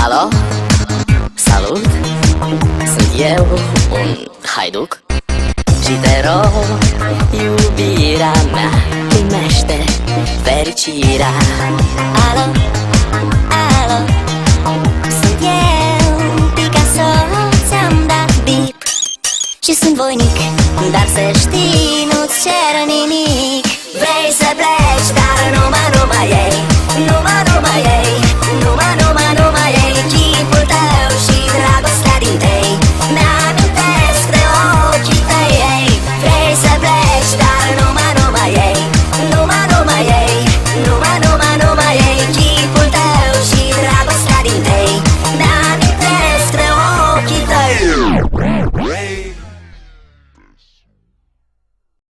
Alo? Salut! Sunt eu, un haiduc și te rog, iubirea mea, primește fericirea. Alo, alo, sunt eu, Picasso, ți-am dat bip și sunt voinic, dar să știi, nu-ți cer nimic. Vrei să pleci